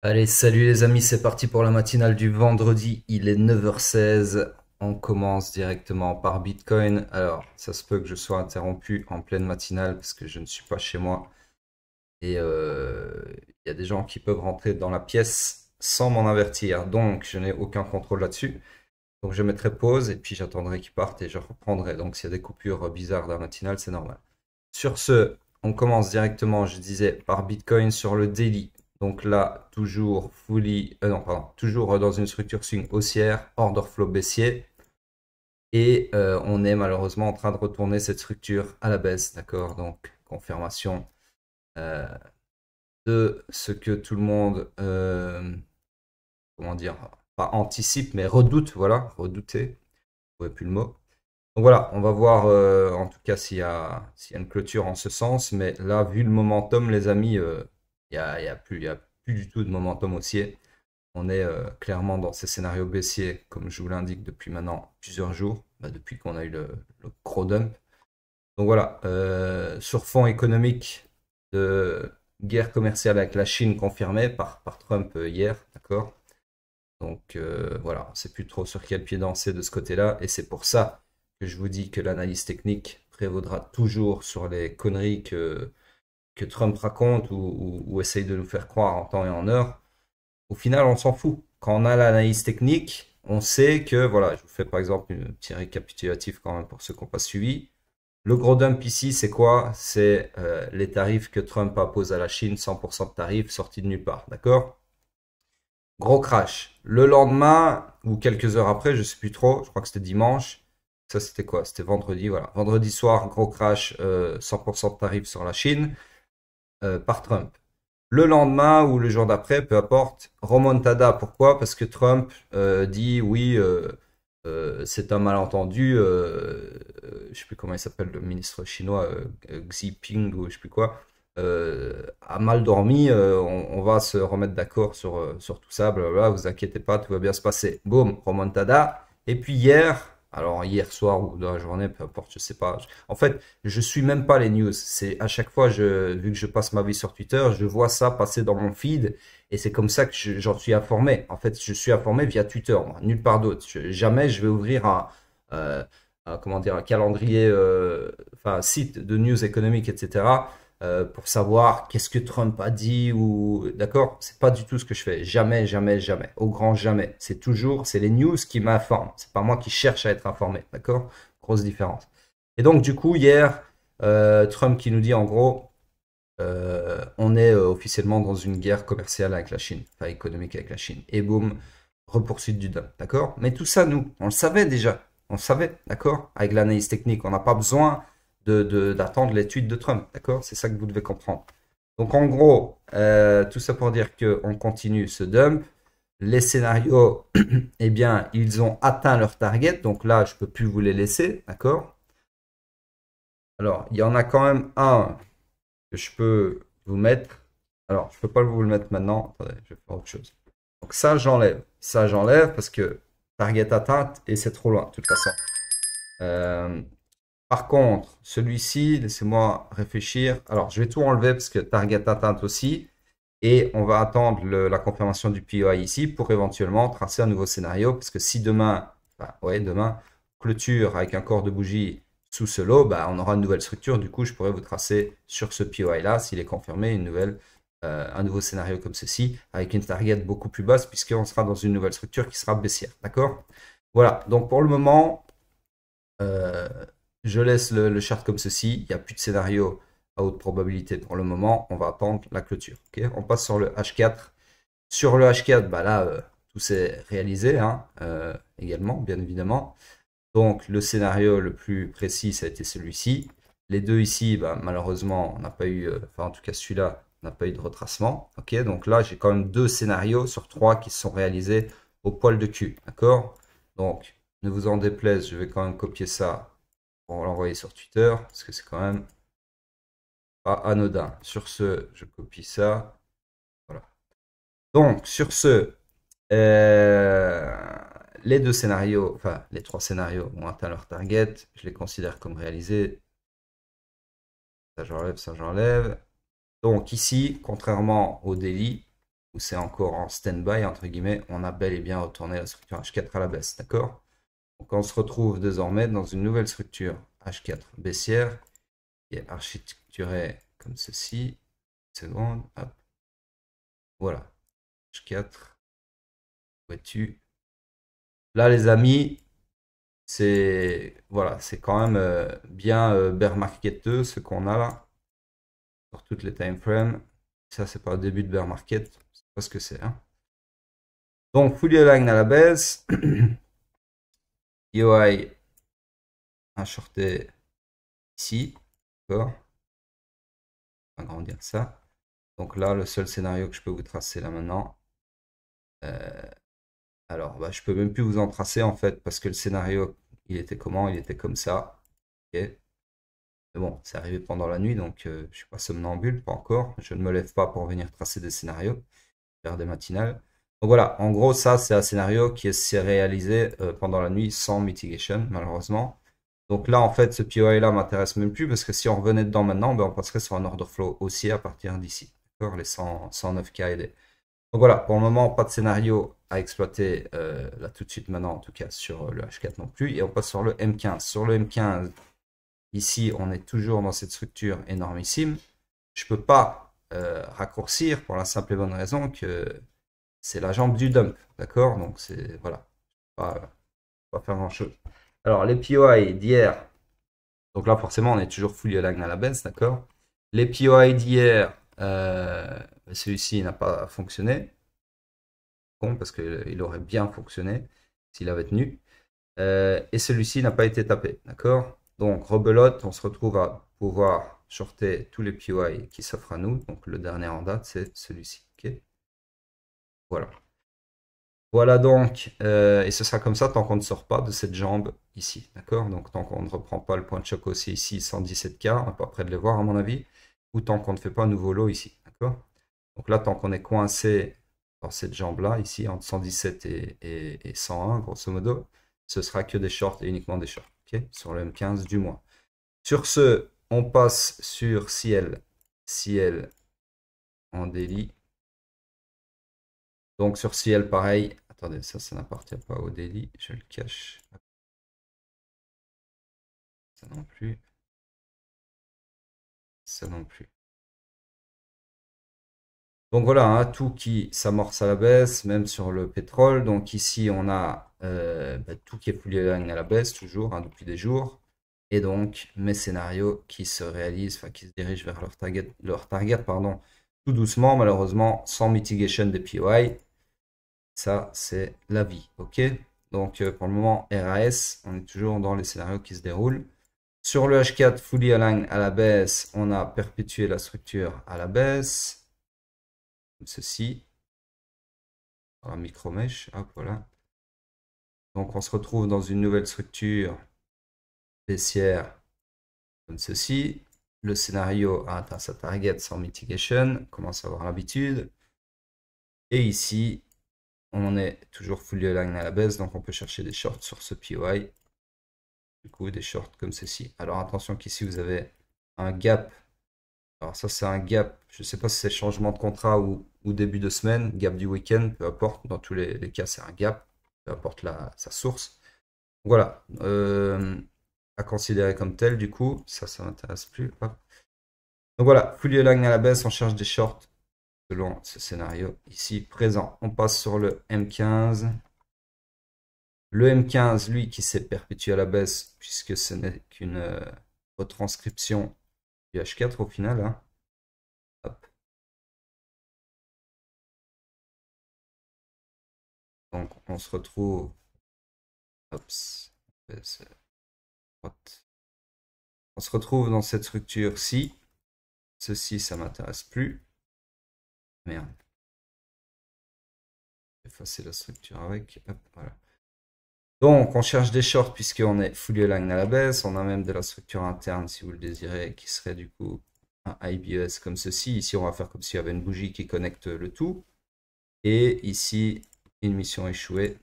Allez, salut les amis, c'est parti pour la matinale du vendredi. Il est 9h16. On commence directement par Bitcoin. Alors, ça se peut que je sois interrompu en pleine matinale parce que je ne suis pas chez moi. Et il y a des gens qui peuvent rentrer dans la pièce sans m'en avertir. Donc, je n'ai aucun contrôle là-dessus. Donc, je mettrai pause et puis j'attendrai qu'ils partent et je reprendrai. Donc, s'il y a des coupures bizarres dans la matinale, c'est normal. Sur ce, on commence directement, je disais, par Bitcoin sur le daily. Donc là, toujours non, pardon, toujours dans une structure swing haussière, order flow baissier. Et on est malheureusement en train de retourner cette structure à la baisse, d'accord? Donc, confirmation euh, de ce que tout le monde, comment dire, pas anticipe, mais redoute, voilà, redouter, je ne trouvais plus le mot. Donc voilà, on va voir en tout cas s'il y a une clôture en ce sens, mais là, vu le momentum, les amis, il y a plus du tout de momentum haussier. On est clairement dans ces scénarios baissiers, comme je vous l'indique depuis maintenant plusieurs jours, bah, depuis qu'on a eu le gros dump. Donc voilà, sur fond économique de guerre commerciale avec la Chine confirmée par Trump hier, d'accord? Donc voilà, on ne sait plus trop sur quel pied danser de ce côté-là, et c'est pour ça que je vous dis que l'analyse technique prévaudra toujours sur les conneries que Trump raconte ou essaye de nous faire croire en temps et en heure. Au final, on s'en fout. Quand on a l'analyse technique, on sait que, voilà, je vous fais par exemple un petit récapitulatif quand même pour ceux qui n'ont pas suivi. Le gros dump ici, c'est quoi? C'est les tarifs que Trump impose à la Chine, 100% de tarifs sortis de nulle part, d'accord? Gros crash. Le lendemain, ou quelques heures après, je sais plus trop, je crois que c'était dimanche. Ça, c'était quoi? C'était vendredi, voilà. Vendredi soir, gros crash, 100% de tarif sur la Chine par Trump. Le lendemain ou le jour d'après, peu importe, remontada. Pourquoi? Parce que Trump dit oui, c'est un malentendu. Je sais plus comment il s'appelle le ministre chinois, Xi Jinping ou je sais plus quoi, a mal dormi. On va se remettre d'accord sur tout ça. Blablabla, vous inquiétez pas, tout va bien se passer. Boum, remontada. Et puis hier soir ou dans la journée, peu importe, je sais pas. En fait, je suis même pas les news. C'est à chaque fois, vu que je passe ma vie sur Twitter, je vois ça passer dans mon feed et c'est comme ça que j'en suis informé. En fait, je suis informé via Twitter, moi, nulle part d'autre. Jamais je vais ouvrir euh, comment dire, un calendrier, enfin, un site de news économiques, etc. Pour savoir qu'est-ce que Trump a dit ou d'accord. C'est pas du tout ce que je fais. Jamais, jamais, jamais. Au grand jamais. C'est les news qui m'informent. C'est pas moi qui cherche à être informé, d'accord? Grosse différence. Et donc, du coup, hier, Trump qui nous dit en gros, on est officiellement dans une guerre commerciale avec la Chine, enfin économique avec la Chine. Et boum, repoursuite du dump, d'accord? Mais tout ça, nous, on le savait déjà. On le savait, d'accord? Avec l'analyse technique, on n'a pas besoin d'attendre les tweets de Trump, d'accord? C'est ça que vous devez comprendre. Donc, en gros, tout ça pour dire qu'on continue ce dump. Les scénarios, eh bien, ils ont atteint leur target. Donc là, je ne peux plus vous les laisser, d'accord? Alors, il y en a quand même un que je peux vous mettre. Alors, je peux pas vous le mettre maintenant. Attendez, je vais faire autre chose. Donc ça, j'enlève. Ça, j'enlève parce que target atteinte et c'est trop loin, de toute façon. Euh, Par contre, celui-ci, laissez-moi réfléchir. Alors, je vais tout enlever parce que target atteinte aussi. Et on va attendre la confirmation du POI ici pour éventuellement tracer un nouveau scénario. Parce que si demain, enfin, ouais, demain, clôture avec un corps de bougie sous ce lot, bah, on aura une nouvelle structure. Du coup, je pourrais vous tracer sur ce POI là, s'il est confirmé, un nouveau scénario comme ceci, avec une target beaucoup plus basse, puisqu'on sera dans une nouvelle structure qui sera baissière. D'accord? Voilà. Donc pour le moment, euh, je laisse le chart comme ceci. Il n'y a plus de scénario à haute probabilité pour le moment. On va attendre la clôture. Ok, on passe sur le H4. Sur le H4, bah là, tout s'est réalisé hein, également, bien évidemment. Donc le scénario le plus précis, ça a été celui-ci. Les deux ici, bah, malheureusement, on n'a pas eu, enfin en tout cas celui-là, n'a pas eu de retracement. Ok, donc là, j'ai quand même deux scénarios sur trois qui se sont réalisés au poil de cul. D'accord? Donc, ne vous en déplaise, je vais quand même copier ça pour l'envoyer sur Twitter, parce que c'est quand même pas anodin. Sur ce, je copie ça. Voilà. Donc, sur ce, les deux scénarios, enfin les trois scénarios ont atteint leur target. Je les considère comme réalisés. Ça j'enlève, ça j'enlève. Donc ici, contrairement au daily, où c'est encore en stand-by, entre guillemets, on a bel et bien retourné la structure H4 à la baisse, d'accord? Donc on se retrouve désormais dans une nouvelle structure H4 baissière qui est architecturée comme ceci. Une seconde, hop. Voilà, H4, vois-tu? Là les amis, c'est voilà, c'est quand même bien bear marketeux ce qu'on a là, sur toutes les time frames. Ça c'est pas le début de bear market, c'est pas ce que c'est, hein. Donc fully aligned à la baisse. POI un shorté ici, d'accord? On va agrandir ça. Donc là, le seul scénario que je peux vous tracer là maintenant. Alors, bah, je peux même plus vous en tracer en fait, parce que le scénario, il était comment? Il était comme ça. Ok. Mais bon, c'est arrivé pendant la nuit, donc je suis pas somnambule, pas encore. Je ne me lève pas pour venir tracer des scénarios, faire des matinales. Donc voilà, en gros, ça, c'est un scénario qui s'est réalisé pendant la nuit sans mitigation, malheureusement. Donc là, en fait, ce POI là m'intéresse même plus parce que si on revenait dedans maintenant, ben, on passerait sur un order flow haussier à partir d'ici. D'accord, les 109 KD. Donc voilà, pour le moment, pas de scénario à exploiter là tout de suite maintenant, en tout cas sur le H4 non plus. Et on passe sur le M15. Sur le M15, ici, on est toujours dans cette structure énormissime. Je peux pas raccourcir pour la simple et bonne raison que c'est la jambe du dump. D'accord? Donc c'est voilà, pas faire grand-chose. Alors les POI d'hier, donc là forcément on est toujours fully aligned à la baisse, d'accord? Les POI d'hier, celui-ci n'a pas fonctionné. Bon, parce qu'il aurait bien fonctionné s'il avait tenu. Et celui-ci n'a pas été tapé, d'accord? Donc rebelote, on se retrouve à pouvoir shorter tous les POI qui s'offrent à nous. Donc le dernier en date, c'est celui-ci. Ok, voilà. Voilà donc, et ce sera comme ça tant qu'on ne sort pas de cette jambe ici, d'accord? Donc tant qu'on ne reprend pas le point de choc aussi ici, 117K, on n'est pas près de les voir à mon avis, ou tant qu'on ne fait pas un nouveau lot ici, d'accord? Donc là, tant qu'on est coincé dans cette jambe-là, ici, entre 117 et 101, grosso modo, ce sera que des shorts et uniquement des shorts, ok? Sur le M15 du mois. Sur ce, on passe sur ciel en daily. Donc sur ciel, pareil. Attendez, ça n'appartient pas au daily. Je le cache. Ça non plus. Ça non plus. Donc voilà, hein, tout qui s'amorce à la baisse, même sur le pétrole. Donc ici, on a tout qui est fully aligned à la baisse, toujours, hein, depuis des jours. Et donc, mes scénarios qui se réalisent, enfin qui se dirigent vers leur target, pardon, tout doucement, malheureusement, sans mitigation des POI. Ça, c'est la vie, ok? Donc pour le moment, RAS, on est toujours dans les scénarios qui se déroulent. Sur le H4 fully aligned à la baisse, on a perpétué la structure à la baisse, comme ceci, dans la micro-mesh, hop, voilà. Donc on se retrouve dans une nouvelle structure baissière, comme ceci. Le scénario a atteint sa target sans mitigation, on commence à avoir l'habitude. Et ici, on est toujours fully aligned à la baisse, donc on peut chercher des shorts sur ce POI. Du coup, des shorts comme ceci. Alors attention qu'ici, vous avez un gap. Alors ça, c'est un gap. Je ne sais pas si c'est changement de contrat ou début de semaine, gap du week-end, peu importe. Dans tous les cas, c'est un gap, peu importe sa source. Voilà. À considérer comme tel, du coup. Ça m'intéresse plus. Hop. Donc voilà, fully aligned à la baisse, on cherche des shorts selon ce scénario ici présent. On passe sur le M15. Le M15, lui, qui s'est perpétué à la baisse, puisque ce n'est qu'une retranscription du H4 au final, hein. Hop. Donc on se retrouve. Hops. On se retrouve dans cette structure-ci. Ceci, ça m'intéresse plus. Merde. Effacer la structure avec. Hop, voilà. Donc on cherche des shorts puisqu'on est fully aligned à la baisse. On a même de la structure interne si vous le désirez, qui serait du coup un IBS comme ceci. Ici, on va faire comme s'il y avait une bougie qui connecte le tout. Et ici, une mission échouée.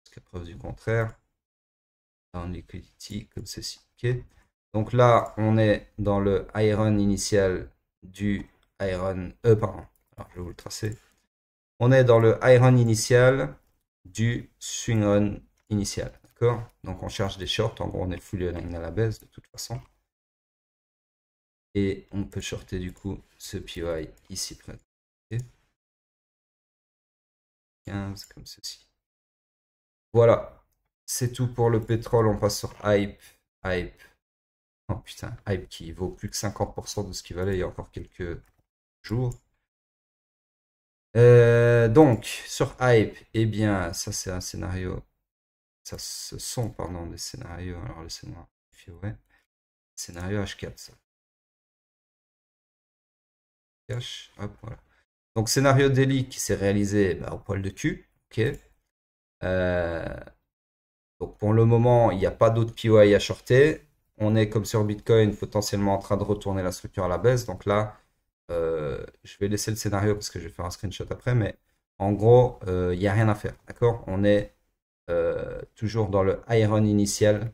Jusqu'à preuve du contraire. Down liquidity comme ceci. Ok. Donc là, on est dans le iron initial du iron, pardon, Alors, je vais vous le tracer. On est dans le high run initial du swing run initial. D'accord? Donc, on cherche des shorts. En gros, on est full align à la baisse de toute façon. Et on peut shorter du coup ce PY ici près. Okay. 15 comme ceci. Voilà. C'est tout pour le pétrole. On passe sur Hype. Hype. Oh putain, Hype qui vaut plus que 50% de ce qu'il valait il y a encore quelques jours. Donc, sur Hype, eh bien, ça c'est un scénario. Ça, ce sont, pardon, des scénarios. Alors, laissez-moi ouais. Scénario H4, ça. Hop, voilà. Donc, scénario daily qui s'est réalisé bah, au poil de cul. Ok. Donc, pour le moment, il n'y a pas d'autres POI à shorter. On est comme sur Bitcoin, potentiellement en train de retourner la structure à la baisse. Donc là, je vais laisser le scénario parce que je vais faire un screenshot après. Mais en gros, il n'y a rien à faire. D'accord? On est toujours dans le high run initial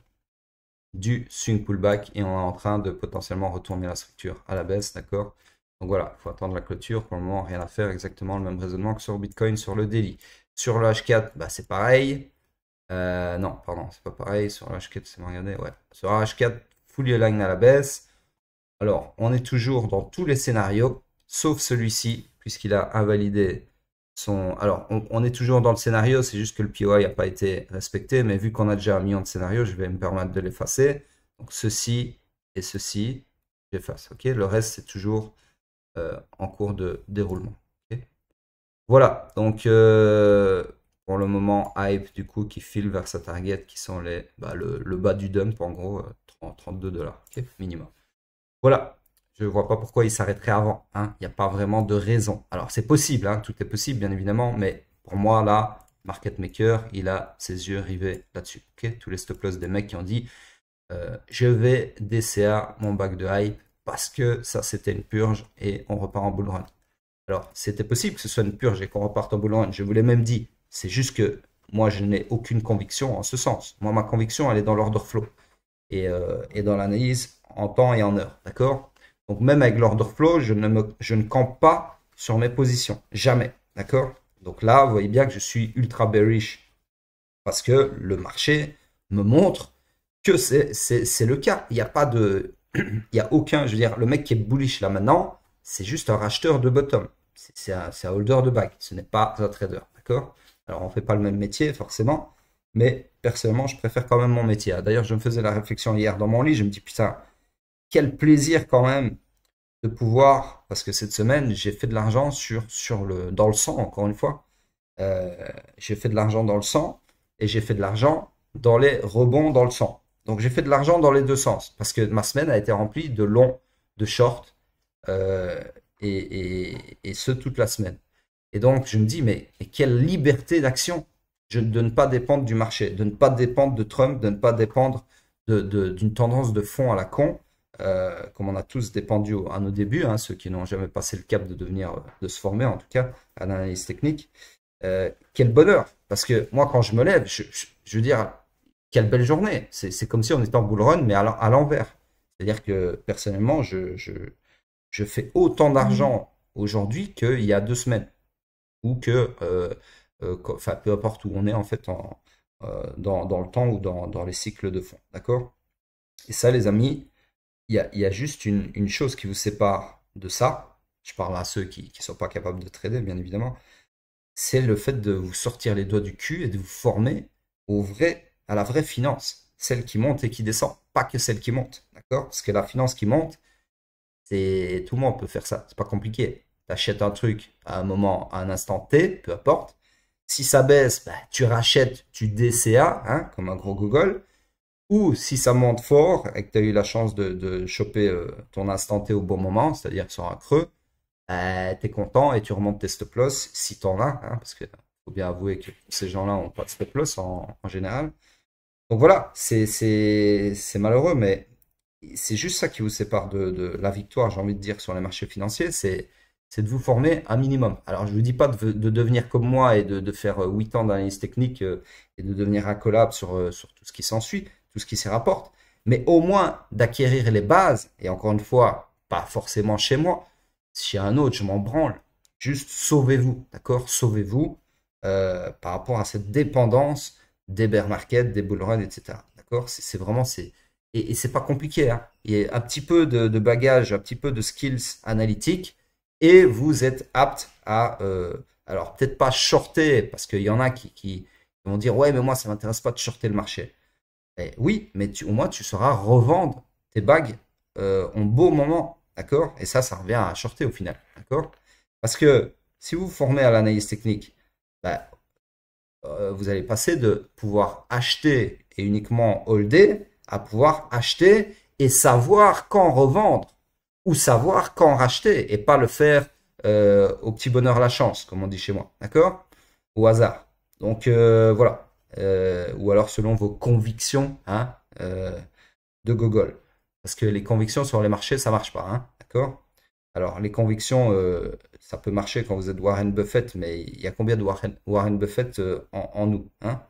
du swing pullback et on est en train de potentiellement retourner la structure à la baisse. D'accord? Donc voilà, il faut attendre la clôture. Pour le moment, rien à faire. Exactement le même raisonnement que sur Bitcoin sur le daily. Sur le H4, bah, c'est pareil. Non, pardon, c'est pas pareil. Sur H4, c'est regardé. Ouais. Sur H4, fully align à la baisse. Alors, on est toujours dans tous les scénarios, sauf celui-ci, puisqu'il a invalidé son. Alors, on est toujours dans le scénario, c'est juste que le POI n'a pas été respecté, mais vu qu'on a déjà un million de scénarios, je vais me permettre de l'effacer. Donc, ceci et ceci, j'efface. Ok, le reste, c'est toujours en cours de déroulement. Okay. Voilà, donc pour le moment, Hype du coup qui file vers sa target qui sont les, bah, le bas du dump en gros, 32 $, okay, minimum. Voilà, je ne vois pas pourquoi il s'arrêterait avant, hein. Il n'y a pas vraiment de raison. Alors c'est possible, hein, tout est possible bien évidemment, mais pour moi là, market maker, il a ses yeux rivés là-dessus. Okay, tous les stop loss des mecs qui ont dit je vais DCA mon bac de Hype parce que ça c'était une purge et on repart en bull run. Alors, c'était possible que ce soit une purge et qu'on reparte en bull run. Je vous l'ai même dit. C'est juste que moi, je n'ai aucune conviction en ce sens. Moi, ma conviction, elle est dans l'order flow et dans l'analyse en temps et en heure. D'accord? Donc, même avec l'order flow, je ne campe pas sur mes positions. Jamais. D'accord? Donc là, vous voyez bien que je suis ultra bearish parce que le marché me montre que c'est le cas. Il n'y a pas de. Il n'y a aucun. Je veux dire, le mec qui est bullish là maintenant, c'est juste un racheteur de bottom. C'est un holder de bag. Ce n'est pas un trader. D'accord? Alors, on ne fait pas le même métier, forcément. Mais personnellement, je préfère quand même mon métier. D'ailleurs, je me faisais la réflexion hier dans mon lit. Je me dis, putain, quel plaisir quand même de pouvoir. Parce que cette semaine, j'ai fait de l'argent dans le sang, encore une fois. J'ai fait de l'argent dans le sang et j'ai fait de l'argent dans les rebonds dans le sang. Donc j'ai fait de l'argent dans les deux sens parce que ma semaine a été remplie de longs, de shorts et ce toute la semaine. Et donc je me dis mais quelle liberté d'action de ne pas dépendre du marché, de ne pas dépendre de Trump, de ne pas dépendre d'une tendance de fond à la con, comme on a tous dépendu à nos débuts, hein, ceux qui n'ont jamais passé le cap de devenir, de se former en tout cas à l'analyse technique. Quel bonheur! Parce que moi, quand je me lève, je veux dire, quelle belle journée! C'est comme si on était en bull run, mais à l'envers. C'est-à-dire que personnellement, je fais autant d'argent aujourd'hui qu'il y a 2 semaines. Ou que, enfin, peu importe où on est en fait dans le temps ou dans les cycles de fond. D'accord? Et ça, les amis, il y a juste une chose qui vous sépare de ça. Je parle à ceux qui ne sont pas capables de trader, bien évidemment. C'est le fait de vous sortir les doigts du cul et de vous former à la vraie finance, celle qui monte et qui descend, pas que celle qui monte, d'accord? Parce que la finance qui monte, c'est tout le monde peut faire ça, c'est pas compliqué. Tu achètes un truc à un moment, à un instant T, peu importe. Si ça baisse, bah, tu rachètes, tu DCA, hein, comme un gros Google. Ou si ça monte fort et que tu as eu la chance de choper ton instant T au bon moment, c'est-à-dire sur un creux, tu es content et tu remontes tes stop loss si tu en as, hein, parce qu'il faut bien avouer que ces gens-là n'ont pas de stop loss en général. Donc voilà, c'est malheureux, mais c'est juste ça qui vous sépare de la victoire, j'ai envie de dire, sur les marchés financiers, c'est de vous former un minimum. Alors je ne vous dis pas de devenir comme moi et de faire 8 ans d'analyse technique et de devenir incollable sur tout ce qui s'ensuit, tout ce qui s'y rapporte, mais au moins d'acquérir les bases, et encore une fois, pas forcément chez moi, chez un autre, je m'en branle. Juste sauvez-vous, d'accord? Sauvez-vous par rapport à cette dépendance des bear markets, des bull runs, etc. D'accord? C'est vraiment, et c'est pas compliqué, hein. Il y a un petit peu de bagage, un petit peu de skills analytiques, et vous êtes apte à, alors peut-être pas shorter, parce qu'il y en a qui vont dire, ouais, mais moi, ça m'intéresse pas de shorter le marché. Oui, mais au moins, tu sauras revendre tes bagues en beau moment, d'accord? Et ça revient à shorter au final, d'accord? Parce que si vous vous formez à l'analyse technique, bah, vous allez passer de pouvoir acheter et uniquement holder à pouvoir acheter et savoir quand revendre ou savoir quand racheter et pas le faire au petit bonheur la chance, comme on dit chez moi, d'accord? Au hasard. Donc voilà. Ou alors selon vos convictions hein, de Gogol. Parce que les convictions sur les marchés, ça marche pas, hein, d'accord? Alors les convictions, ça peut marcher quand vous êtes Warren Buffett, mais il y a combien de Warren Buffett en nous, hein?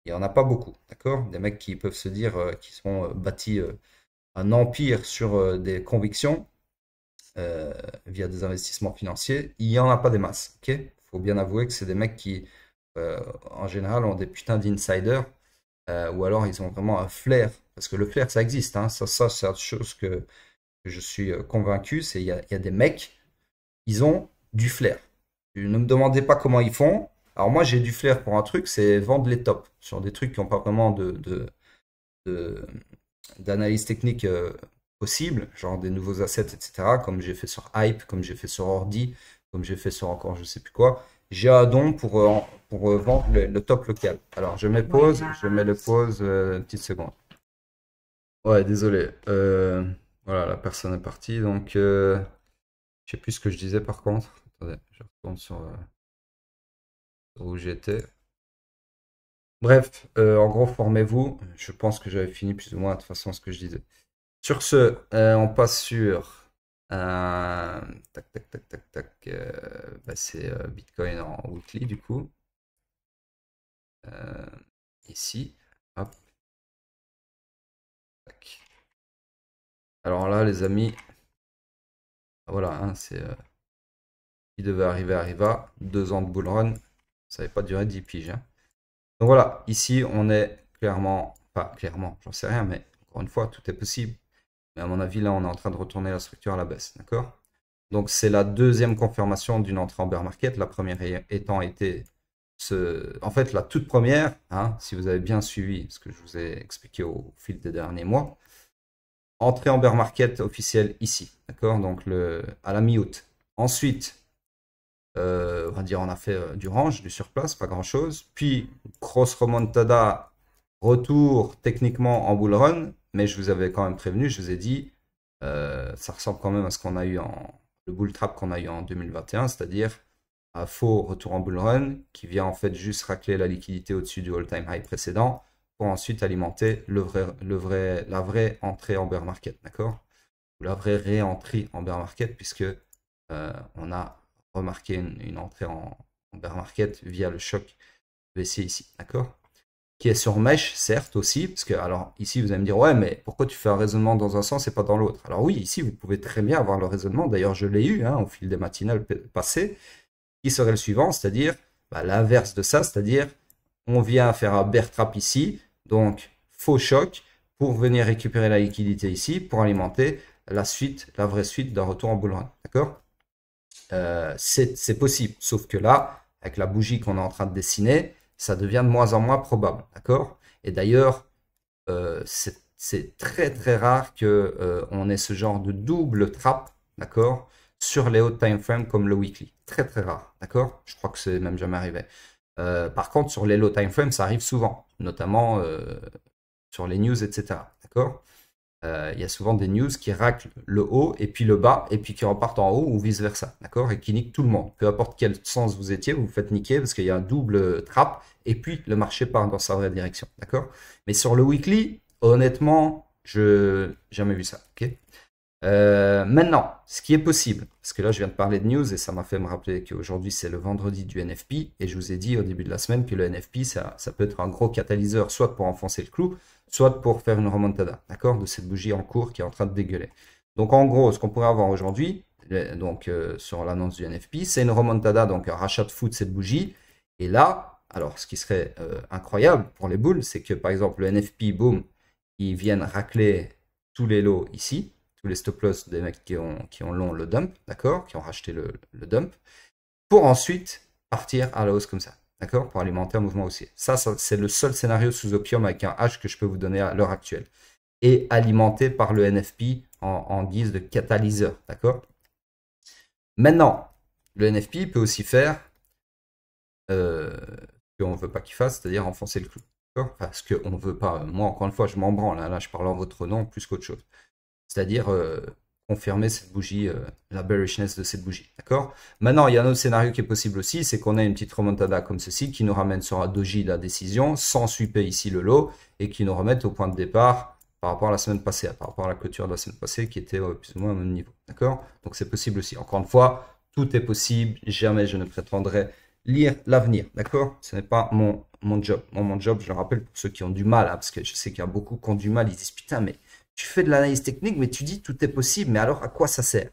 Il n'y en a pas beaucoup, d'accord? Des mecs qui peuvent se dire qu'ils sont bâtis un empire sur des convictions via des investissements financiers, il n'y en a pas des masses, ok? Il faut bien avouer que c'est des mecs qui, en général, ont des putains d'insiders, ou alors ils ont vraiment un flair, parce que le flair, ça existe, hein, ça c'est une chose que je suis convaincu, c'est il y a des mecs, ils ont du flair. Ne me demandez pas comment ils font. Alors moi, j'ai du flair pour un truc, c'est vendre les tops sur des trucs qui n'ont pas vraiment de- d'analyse technique possible, genre des nouveaux assets, etc., comme j'ai fait sur Hype, comme j'ai fait sur Ordi, comme j'ai fait sur encore je sais plus quoi. J'ai un don pour vendre le top local. Alors, je mets pause, je mets le pause, une petite seconde. Ouais, désolé. Voilà, la personne est partie, donc je sais plus ce que je disais par contre. Attendez, je retourne sur où j'étais. Bref, en gros, formez-vous. Je pense que j'avais fini plus ou moins de toute façon ce que je disais. Sur ce, on passe sur tac tac tac tac tac. Bah, c'est Bitcoin en weekly du coup. Euh, ici, hop, tac. Alors là, les amis, voilà, hein, c'est qui devait arriver arriva. 2 ans de bull run, ça n'avait pas duré 10 piges, hein. Donc voilà, ici on est clairement, pas clairement, j'en sais rien, mais encore une fois, tout est possible. Mais à mon avis, là, on est en train de retourner la structure à la baisse, d'accord? Donc c'est la deuxième confirmation d'une entrée en bear market. La première étant été en fait la toute première, hein, si vous avez bien suivi ce que je vous ai expliqué au fil des derniers mois, entrée en bear market officielle ici, d'accord? Donc à la mi-août. Ensuite, on va dire on a fait du range, du surplace, pas grand-chose. Puis grosse remontada, retour techniquement en bull run, mais je vous avais quand même prévenu, je vous ai dit, ça ressemble quand même à ce qu'on a eu le bull trap qu'on a eu en 2021, c'est-à-dire un faux retour en bull run qui vient en fait juste racler la liquidité au-dessus du all-time high précédent pour ensuite alimenter la vraie entrée en bear market, d'accord? Ou la vraie réentrée en bear market puisque on a remarqué une entrée en bear market via le choc baissier ici, d'accord? Qui est sur mèche, certes aussi, parce que, alors ici vous allez me dire, ouais, mais pourquoi tu fais un raisonnement dans un sens et pas dans l'autre? Alors oui, ici vous pouvez très bien avoir le raisonnement, d'ailleurs je l'ai eu hein, au fil des matinales passées, qui serait le suivant, c'est-à-dire bah, l'inverse de ça, c'est-à-dire on vient faire un bear trap ici, donc faux choc, pour venir récupérer la liquidité ici, pour alimenter la suite, la vraie suite d'un retour en bull run, d'accord? C'est possible, sauf que là, avec la bougie qu'on est en train de dessiner, ça devient de moins en moins probable, d'accord? Et d'ailleurs, c'est très très rare que on ait ce genre de double trap, d'accord, sur les hauts time frames comme le weekly. Très très rare, d'accord? Je crois que c'est même jamais arrivé. Par contre, sur les low time frames, ça arrive souvent, notamment sur les news, etc. D'accord? Il y a souvent des news qui raclent le haut et puis le bas et puis qui repartent en haut ou vice versa, d'accord? Et qui niquent tout le monde. Peu importe quel sens vous étiez, vous vous faites niquer parce qu'il y a un double trap et puis le marché part dans sa vraie direction, d'accord? Mais sur le weekly, honnêtement, je jamais vu ça, ok? Maintenant, ce qui est possible, parce que là je viens de parler de news et ça m'a fait me rappeler qu'aujourd'hui c'est le vendredi du NFP et je vous ai dit au début de la semaine que le NFP ça peut être un gros catalyseur soit pour enfoncer le clou, soit pour faire une remontada, d'accord, de cette bougie en cours qui est en train de dégueuler. Donc en gros, ce qu'on pourrait avoir aujourd'hui, donc sur l'annonce du NFP. C'est une remontada, donc un rachat de fou de cette bougie. Et là, alors ce qui serait incroyable pour les bulles, c'est que par exemple le NFP, boum, ils viennent racler tous les lots ici, tous les stop loss des mecs qui ont long le dump, d'accord, qui ont racheté le dump, pour ensuite partir à la hausse comme ça, d'accord, pour alimenter un mouvement haussier. Ça c'est le seul scénario sous Opium avec un H que je peux vous donner à l'heure actuelle. Et alimenté par le NFP en guise de catalyseur, d'accord. Maintenant, le NFP peut aussi faire ce qu'on ne veut pas qu'il fasse, c'est-à-dire enfoncer le clou. Enfin, ce qu'on ne veut pas. Moi, encore une fois, je m'en branle. Là, je parle en votre nom plus qu'autre chose. C'est-à-dire confirmer cette bougie, la bearishness de cette bougie. D'accord. Maintenant, il y a un autre scénario qui est possible aussi, c'est qu'on ait une petite remontada comme ceci qui nous ramène sur un doji la décision, sans sweeper ici le lot, et qui nous remette au point de départ par rapport à la semaine passée, par rapport à la clôture de la semaine passée qui était plus ou moins au même niveau. D'accord. Donc c'est possible aussi. Encore une fois, tout est possible. Jamais je ne prétendrai lire l'avenir, d'accord. Ce n'est pas mon job. Mon job, je le rappelle pour ceux qui ont du mal, hein, parce que je sais qu'il y a beaucoup qui ont du mal, ils disent putain, mais tu fais de l'analyse technique, mais tu dis tout est possible, mais alors à quoi ça sert?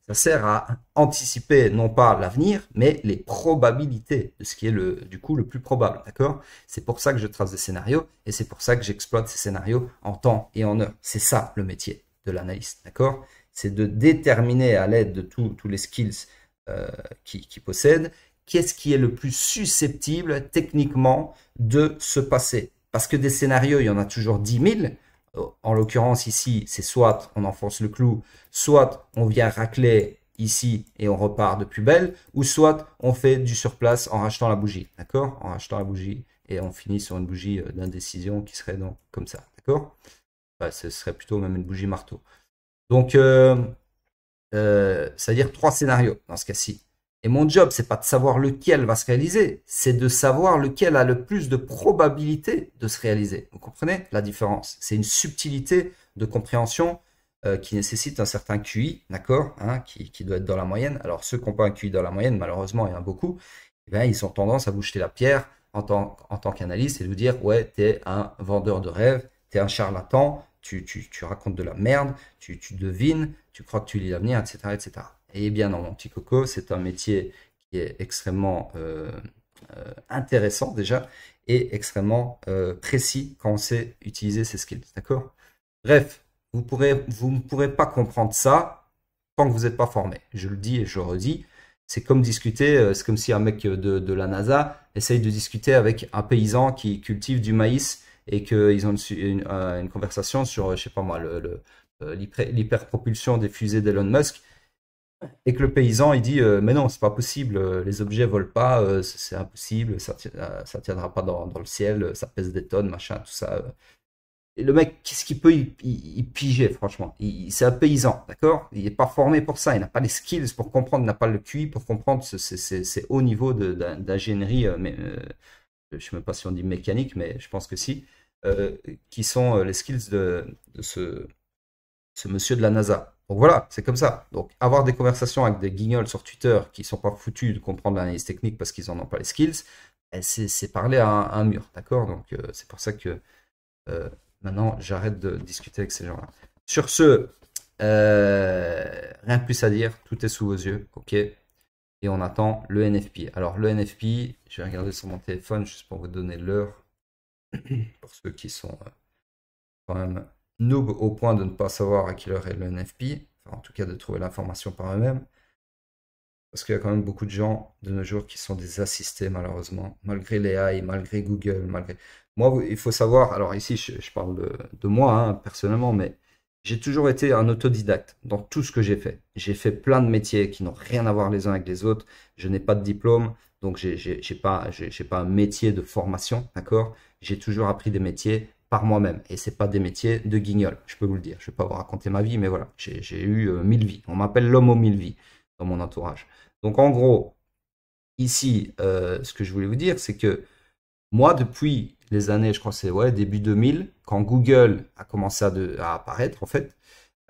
Ça sert à anticiper non pas l'avenir, mais les probabilités de ce qui est du coup le plus probable, d'accord. C'est pour ça que je trace des scénarios, et c'est pour ça que j'exploite ces scénarios en temps et en heure. C'est ça le métier de l'analyste, d'accord. C'est de déterminer à l'aide de tous les skills qui possèdent, qu'est-ce qui est le plus susceptible techniquement de se passer. Parce que des scénarios, il y en a toujours 10 000. En l'occurrence ici, c'est soit on enfonce le clou, soit on vient racler ici et on repart de plus belle, ou soit on fait du surplace en rachetant la bougie, d'accord. En rachetant la bougie et on finit sur une bougie d'indécision qui serait donc comme ça, d'accord. Bah, ce serait plutôt même une bougie marteau. Donc, c'est-à-dire 3 scénarios dans ce cas-ci. Et mon job, c'est pas de savoir lequel va se réaliser, c'est de savoir lequel a le plus de probabilité de se réaliser. Vous comprenez la différence? C'est une subtilité de compréhension qui nécessite un certain QI, d'accord, hein, qui doit être dans la moyenne. Alors ceux qui n'ont pas un QI dans la moyenne, malheureusement, il y en a beaucoup, eh bien, ils ont tendance à vous jeter la pierre en tant qu'analyste et de vous dire, ouais, t'es un vendeur de rêves, t'es un charlatan, tu racontes de la merde, tu devines, tu crois que tu lis l'avenir, etc., etc. Et bien non, mon petit coco, c'est un métier qui est extrêmement intéressant déjà et extrêmement précis quand on sait utiliser ses skills, d'accord? Bref, vous ne pourrez pas comprendre ça tant que vous n'êtes pas formé. Je le dis et je le redis. C'est comme discuter, c'est comme si un mec de la NASA essaye de discuter avec un paysan qui cultive du maïs et qu'ils ont une conversation sur, je sais pas moi, l'hyperpropulsion des fusées d'Elon Musk. Et que le paysan, il dit mais non, c'est pas possible, les objets volent pas, c'est impossible, ça tiendra pas dans le ciel, ça pèse des tonnes, machin, tout ça. Et le mec, qu'est-ce qu'il peut y piger, franchement? C'est un paysan, d'accord? Il n'est pas formé pour ça, il n'a pas les skills pour comprendre, il n'a pas le QI pour comprendre ces hauts niveaux d'ingénierie, je ne sais même pas si on dit mécanique, mais je pense que si, qui sont les skills de ce monsieur de la NASA. Donc voilà, c'est comme ça. Donc avoir des conversations avec des guignols sur Twitter qui sont pas foutus de comprendre l'analyse technique parce qu'ils n'en ont pas les skills, c'est parler à un mur, d'accord. Donc c'est pour ça que maintenant j'arrête de discuter avec ces gens-là. Sur ce, rien de plus à dire, tout est sous vos yeux, ok. Et on attend le NFP. Alors le NFP, je vais regarder sur mon téléphone juste pour vous donner l'heure, pour ceux qui sont quand même noob au point de ne pas savoir à quelle heure est le NFP, enfin, en tout cas de trouver l'information par eux-mêmes, parce qu'il y a quand même beaucoup de gens de nos jours qui sont des assistés malheureusement, malgré les AI, malgré Google, malgré... Moi, il faut savoir, alors ici je parle de moi hein, personnellement, mais j'ai toujours été un autodidacte dans tout ce que j'ai fait. J'ai fait plein de métiers qui n'ont rien à voir les uns avec les autres, je n'ai pas de diplôme, donc j'ai pas un métier de formation, d'accord. J'ai toujours appris des métiers par moi-même. Et c'est pas des métiers de guignol, je peux vous le dire. Je vais pas vous raconter ma vie, mais voilà, j'ai eu 1000 vies. On m'appelle l'homme aux 1000 vies dans mon entourage. Donc en gros, ici, ce que je voulais vous dire, c'est que moi, depuis les années, je crois que c'est ouais, début 2000, quand Google a commencé à apparaître, en fait,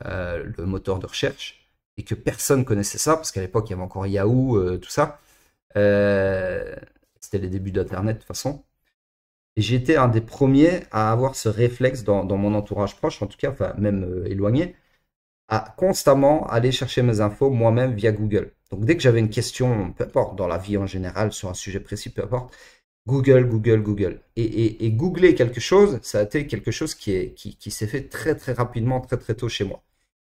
le moteur de recherche, et que personne connaissait ça, parce qu'à l'époque, il y avait encore Yahoo, tout ça. C'était les débuts d'Internet, de toute façon. Et j'ai été un des premiers à avoir ce réflexe dans mon entourage proche, en tout cas, enfin, même éloigné, à constamment aller chercher mes infos moi-même via Google. Donc dès que j'avais une question, peu importe, dans la vie en général, sur un sujet précis, peu importe, Google, Google, Google. Et googler quelque chose, ça a été quelque chose qui s'est fait très très rapidement, très très tôt chez moi.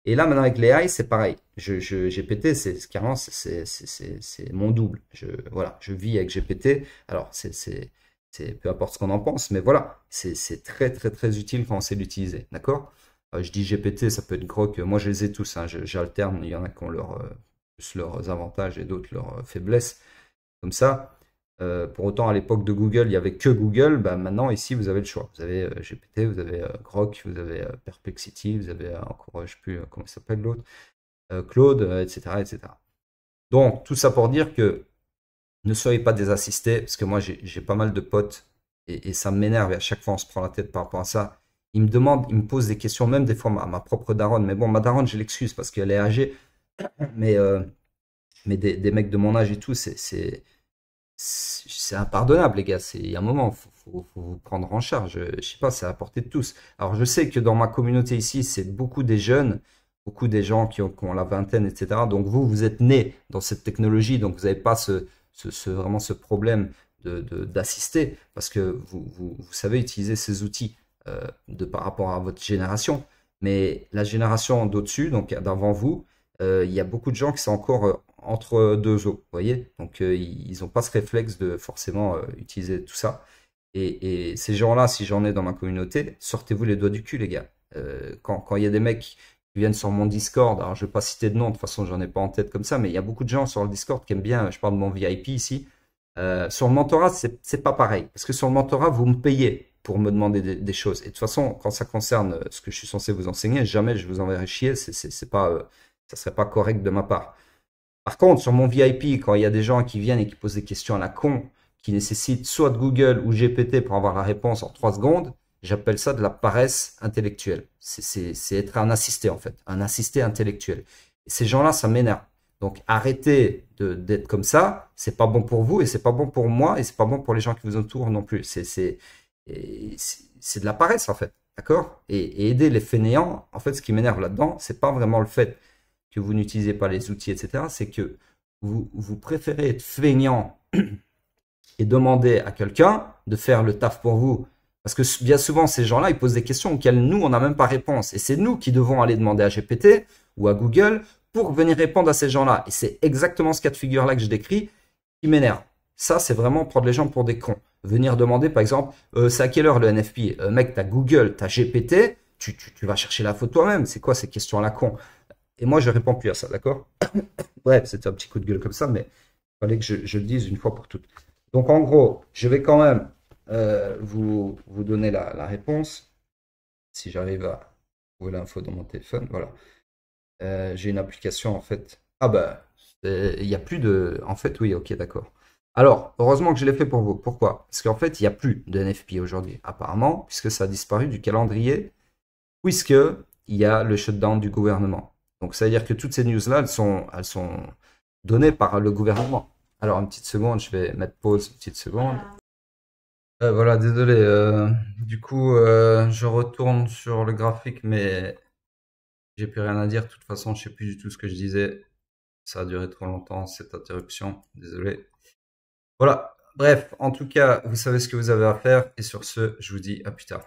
Et là maintenant avec l'AI, c'est pareil. GPT, c'est carrément c'est mon double. Voilà, je vis avec GPT. Alors peu importe ce qu'on en pense, mais voilà, c'est très très très utile quand on sait l'utiliser, d'accord? Je dis GPT, ça peut être Grok. Moi je les ai tous, hein, j'alterne. Il y en a qui ont plus leurs avantages et d'autres leurs faiblesses, comme ça. Pour autant, à l'époque de Google, il n'y avait que Google. Bah, maintenant, ici, vous avez le choix. Vous avez GPT, vous avez Grok, vous avez Perplexity, vous avez encore, je ne sais plus comment il s'appelle l'autre, Claude, etc., etc. Donc, tout ça pour dire que ne soyez pas désassistés, parce que moi, j'ai pas mal de potes et ça m'énerve et à chaque fois, on se prend la tête par rapport à ça. Ils me demandent, ils me posent des questions, même des fois ma propre daronne. Mais bon, ma daronne, je l'excuse parce qu'elle est âgée. Mais, euh, mais des mecs de mon âge et tout, c'est impardonnable, les gars. Il y a un moment, faut vous prendre en charge. Je sais pas, c'est à la portée de tous. Alors, je sais que dans ma communauté ici, c'est beaucoup des jeunes, beaucoup des gens qui ont la vingtaine, etc. Donc, vous êtes nés dans cette technologie, donc vous n'avez pas vraiment ce problème d'assister parce que vous savez utiliser ces outils par rapport à votre génération. Mais la génération d'au-dessus, donc d'avant vous, il y a beaucoup de gens qui sont encore entre deux eaux, vous voyez? Donc, ils n'ont pas ce réflexe de forcément utiliser tout ça. Et ces gens-là, si j'en ai dans ma communauté, sortez-vous les doigts du cul, les gars. Quand il y a des mecs qui viennent sur mon Discord, alors je vais pas citer de nom, de toute façon, j'en ai pas en tête comme ça, mais il y a beaucoup de gens sur le Discord qui aiment bien, je parle de mon VIP ici. Sur le mentorat, c'est pas pareil. Parce que sur le mentorat, vous me payez pour me demander des choses. Et de toute façon, quand ça concerne ce que je suis censé vous enseigner, jamais je vous enverrai chier. C'est pas, ça serait pas correct de ma part. Par contre, sur mon VIP, quand il y a des gens qui viennent et qui posent des questions à la con, qui nécessitent soit de Google ou GPT pour avoir la réponse en 3 secondes, j'appelle ça de la paresse intellectuelle. C'est être un assisté, en fait, un assisté intellectuel. Et ces gens-là, ça m'énerve. Donc arrêtez d'être comme ça, c'est pas bon pour vous et c'est pas bon pour moi et c'est pas bon pour les gens qui vous entourent non plus. C'est de la paresse en fait, d'accord? Et aider les fainéants, en fait, ce qui m'énerve là-dedans, c'est pas vraiment le fait que vous n'utilisez pas les outils, etc. C'est que vous préférez être feignant et demander à quelqu'un de faire le taf pour vous. Parce que bien souvent, ces gens-là, ils posent des questions auxquelles nous, on n'a même pas réponse. Et c'est nous qui devons aller demander à GPT ou à Google pour venir répondre à ces gens-là. Et c'est exactement ce cas de figure-là que je décris qui m'énerve. Ça, c'est vraiment prendre les gens pour des cons. Venir demander, par exemple, c'est à quelle heure le NFP? Mec, t'as Google, t'as GPT, tu vas chercher la faute toi-même. C'est quoi ces questions à la con? Et moi, je réponds plus à ça, d'accord? Bref, c'était un petit coup de gueule comme ça, mais il fallait que je le dise une fois pour toutes. Donc, en gros, je vais quand même vous donner la réponse. Si j'arrive à trouver l'info dans mon téléphone, voilà. J'ai une application, en fait. Ah bah, il n'y a plus de... En fait, oui, ok, d'accord. Alors, heureusement que je l'ai fait pour vous. Pourquoi? Parce qu'en fait, il n'y a plus de NFP aujourd'hui, apparemment, puisque ça a disparu du calendrier, puisque il y a le shutdown du gouvernement. Donc, ça veut dire que toutes ces news-là, elles sont données par le gouvernement. Alors, une petite seconde, je vais mettre pause, une petite seconde. Voilà, désolé. Du coup, je retourne sur le graphique, mais j'ai plus rien à dire. De toute façon, je sais plus du tout ce que je disais. Ça a duré trop longtemps, cette interruption. Désolé. Voilà. Bref, en tout cas, vous savez ce que vous avez à faire. Et sur ce, je vous dis à plus tard.